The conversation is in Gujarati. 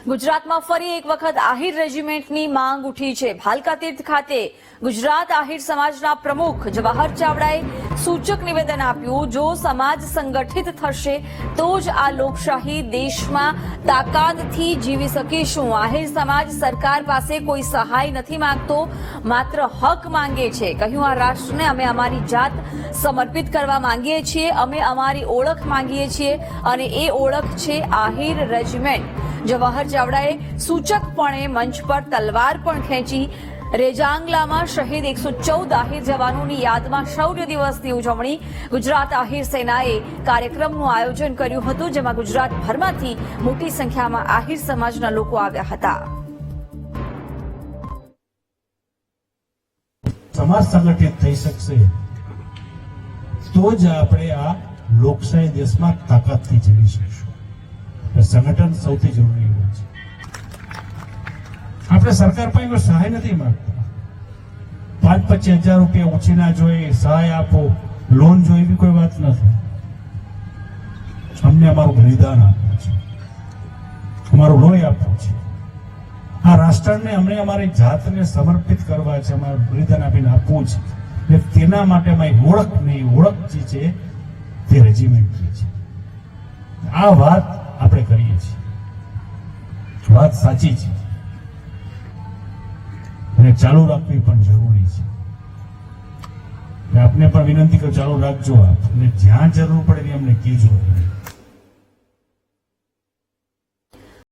ગુજરાતમાં ફરી એક વખત આહિર રેજિમેન્ટની માંગ ઉઠી છે। ભાલકા તીર્થ ખાતે ગુજરાત આહિર સમાજના પ્રમુખ જવાહર ચાવડાએ સૂચક નિવેદન આપ્યું, જો સમાજ સંગઠિત થશે તો જ આ લોકશાહી દેશમાં તાકાતથી જીવી શકીશું। આહિર સમાજ સરકાર પાસે કોઈ સહાય નથી માંગતો, માત્ર હક માંગે છે। કહ્યું, આ રાષ્ટ્રને અમે અમારી જાત સમર્પિત કરવા માંગીએ છીએ, અમે અમારી ઓળખ માંગીએ છીએ અને એ ઓળખ છે આહિર રેજિમેન્ટ। જવાહર ચાવડાએ સૂચકપણે મંચ પર તલવાર પણ ખેંચી। રેજાંગલામાં શહીદ 114 આહિર જવાનોની યાદમાં શૌર્ય દિવસની ઉજવણી ગુજરાત આહિર સેનાએ કાર્યક્રમનું આયોજન કર્યું હતું, જેમાં ગુજરાતભરમાંથી મોટી સંખ્યામાં આહિર સમાજના લોકો આવ્યા હતા। સમાજ સંગઠિત થઈ શકશે તો જ આપણે આ લોકશાહી દેશમાં તાકાતથી જીવી શકશું। સંગઠન સૌથી જરૂરી હોય છે। આપણે સરકાર પાસે કોઈ સહાય નથી માંગતા, 5-25 હજાર રૂપિયા ઉછીના જોઈએ, સહાય આપો, લોન જોઈએ, એવી કોઈ વાત નથી। અમને અમારું બલિદાન આપવું છે, અમારું લોહી આપવું છે, આ રાષ્ટ્રને અમને અમારી જાતને સમર્પિત કરવા છે, અમારું બલિદાન આપીને આપવું છે। એટલે તેના માટે અમારી ઓળખ નહીં, ઓળખ જે છે તે રેજિમેન્ટ છે। આ વાત આપણે કરીએ છીએ, વાત સાચી છે અને ચાલુ રાખવી પણ જરૂરી છે। આપને પણ વિનંતી કરું, ચાલુ રાખજો આપ, અને જ્યાં જરૂર પડે અમને કહેજો।